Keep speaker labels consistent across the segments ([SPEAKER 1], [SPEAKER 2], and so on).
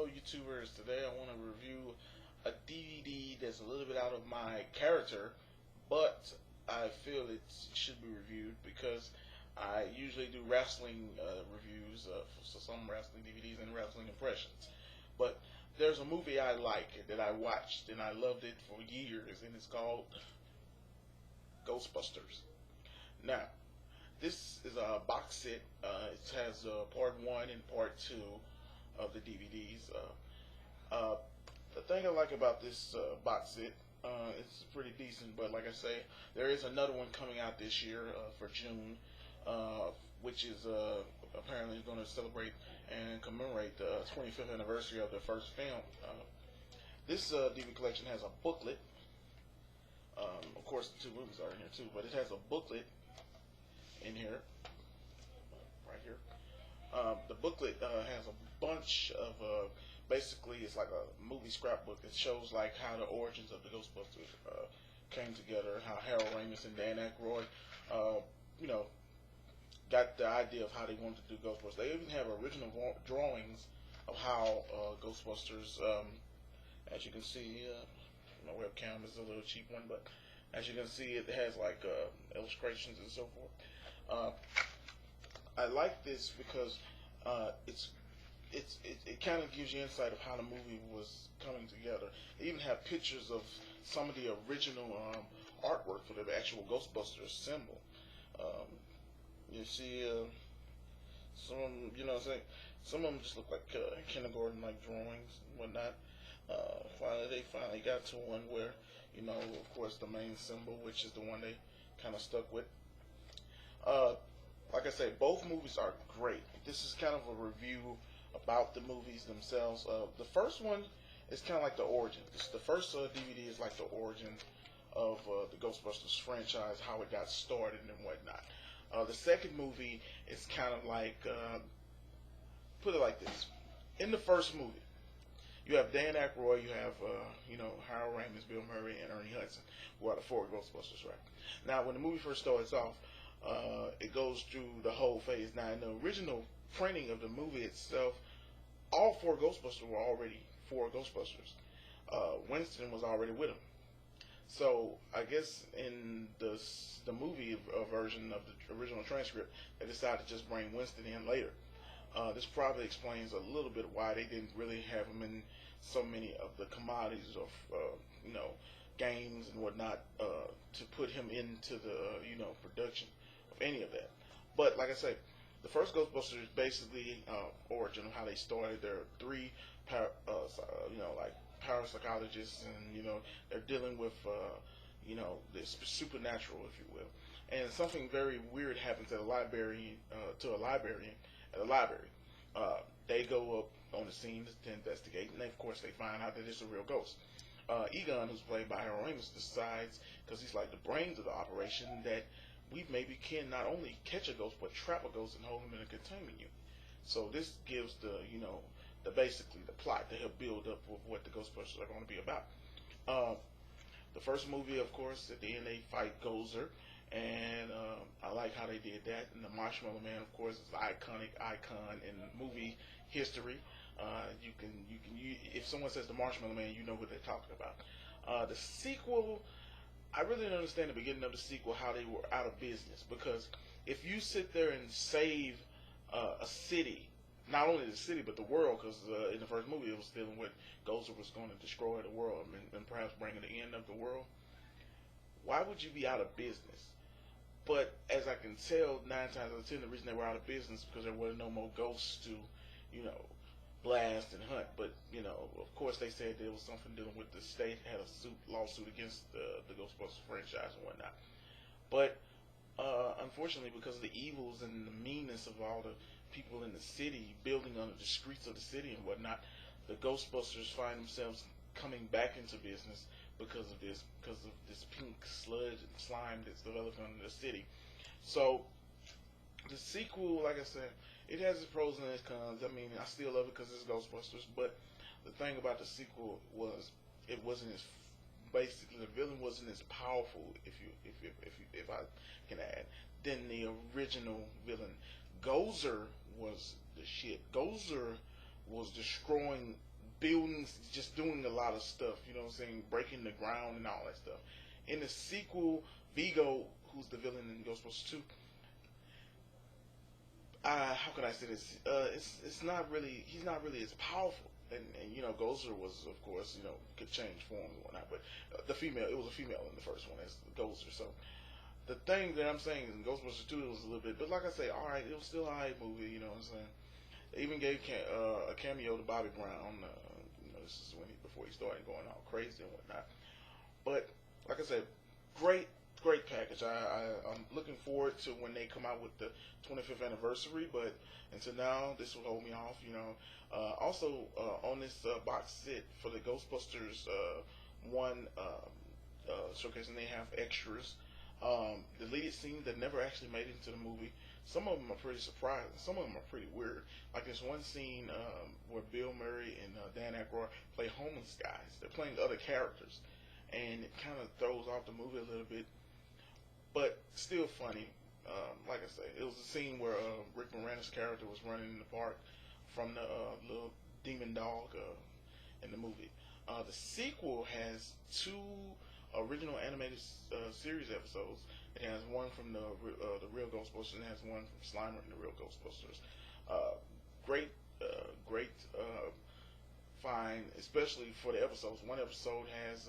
[SPEAKER 1] Hello YouTubers, today I want to review a DVD that's a little bit out of my character, but I feel it should be reviewed because I usually do wrestling reviews for some wrestling DVDs and wrestling impressions. But there's a movie I like that I watched and I loved it for years, and it's called Ghostbusters. Now, this is a box set. It has part 1 and part 2 of the DVDs. The thing I like about this box set, it's pretty decent, but like I say, there is another one coming out this year for June, which is apparently going to celebrate and commemorate the 25th anniversary of the first film. This DVD collection has a booklet. Of course, the two movies are in here too, but it has a booklet in here, right here. The booklet has a bunch of basically it's like a movie scrapbook that shows like how the origins of the Ghostbusters came together, how Harold Ramis and Dan Aykroyd, you know, got the idea of how they wanted to do Ghostbusters. They even have original drawings of how Ghostbusters, as you can see, my webcam is a little cheap one, but as you can see, it has like illustrations and so forth. I like this because it kind of gives you insight of how the movie was coming together. They even have pictures of some of the original artwork for the actual Ghostbusters symbol. You see some of them, you know what I'm saying? Some of them just look like kindergarten like drawings and whatnot. They finally got to one where, you know, of course the main symbol, which is the one they kind of stuck with. Like I say, both movies are great. This is kind of a review about the movies themselves. The first one is kind of like the origin. The first DVD is like the origin of the Ghostbusters franchise, how it got started and whatnot. The second movie is kind of like, put it like this. In the first movie, you have Dan Aykroyd, you have, you know, Harold Ramis, Bill Murray, and Ernie Hudson, who are the 4 Ghostbusters, right? Now, when the movie first starts off, it goes through the whole phase. Now, in the original printing of the movie itself, all 4 Ghostbusters were already 4 Ghostbusters. Winston was already with them. So, I guess in the movie version of the original transcript, they decided to just bring Winston in later. This probably explains a little bit why they didn't really have him in so many of the commodities of, you know, games and whatnot, to put him into the, you know, production of any of that. But like I say, the first Ghostbusters is basically origin of how they started. There are 3, you know, like parapsychologists, and you know they're dealing with, you know, this supernatural, if you will. And something very weird happens at a librarian, to a librarian at a library. They go up on the scene to investigate, and of course they find out that it's a real ghost. Egon, who's played by Harold Ramis, decides, because he's like the brains of the operation, that we maybe can not only catch a ghost but trap a ghost and hold him in a containment unit. So this gives the, you know, basically the plot to help build up with what the Ghostbusters are going to be about. The first movie, of course, at the end they fight Gozer, and I like how they did that. And the Marshmallow Man, of course, is an iconic icon in movie history. If someone says the Marshmallow Man, you know what they're talking about. The sequel, I really didn't understand the beginning of the sequel, how they were out of business. Because if you sit there and save a city, not only the city but the world, because in the first movie it was dealing with Gozer was going to destroy the world and perhaps bringing the end of the world, why would you be out of business? But as I can tell, 9 times out of 10, the reason they were out of business is because there were no more ghosts to, you know, blast and hunt. But, you know, of course they said there was something dealing with the state had a lawsuit against the Ghostbusters franchise and whatnot. But unfortunately, because of the evils and the meanness of all the people in the city building under the streets of the city and whatnot, the Ghostbusters find themselves coming back into business because of this pink sludge and slime that's developed under the city. So the sequel, like I said, it has its pros and its cons. I mean, I still love it because it's Ghostbusters, but the thing about the sequel was it wasn't as, basically the villain wasn't as powerful, if I can add, than the original villain. Gozer was the shit. Gozer was destroying building, just doing a lot of stuff. You know what I'm saying? Breaking the ground and all that stuff. In the sequel, Vigo, who's the villain in Ghostbusters 2, how can I say this? It's not really, he's not really as powerful. And you know, Gozer was, of course, you know, could change forms and whatnot. But it was a female in the first one as Gozer. So the thing that I'm saying in Ghostbusters 2, it was a little bit, but like I say, all right, it was still an alright movie. You know what I'm saying? They even gave a cameo to Bobby Brown. You know, this is before he started going all crazy and whatnot. But like I said, great package. I'm looking forward to when they come out with the 25th anniversary. But until now, this will hold me off. You know. Also on this box set for the Ghostbusters one showcasing, they have extras. Deleted scenes that never actually made it into the movie. Some of them are pretty surprising. Some of them are pretty weird. Like this one scene where Bill Murray and Dan Aykroyd play homeless guys. They're playing other characters, and it kind of throws off the movie a little bit, but still funny. Like I say, it was a scene where Rick Moranis' character was running in the park from the little demon dog in the movie. The sequel has 2 original animated series episodes. It has one from the real Ghostbusters, and it has one from Slimer and the real Ghostbusters. Great find, especially for the episodes. One episode has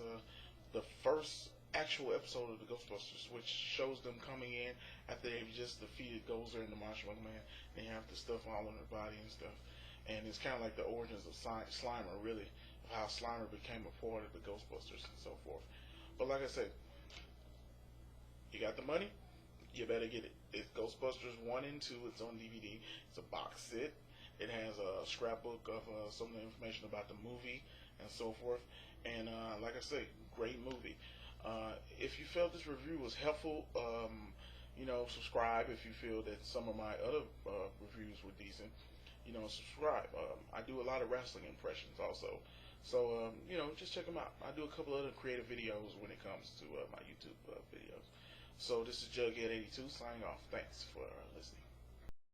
[SPEAKER 1] the first actual episode of the Ghostbusters, which shows them coming in after they've just defeated Gozer and the Marshmallow Man. They have the stuff all on their body and stuff, and it's kind of like the origins of Slimer, really, of how Slimer became a part of the Ghostbusters and so forth. But like I said, you got the money, you better get it. It's Ghostbusters 1 and 2. It's on DVD. It's a box set. It has a scrapbook of some of the information about the movie and so forth. And like I say, great movie. If you felt this review was helpful, you know, subscribe. If you feel that some of my other reviews were decent, you know, subscribe. I do a lot of wrestling impressions also. So, you know, just check them out. I do a couple other creative videos when it comes to my YouTube videos. So this is Jughead82 signing off. Thanks for listening.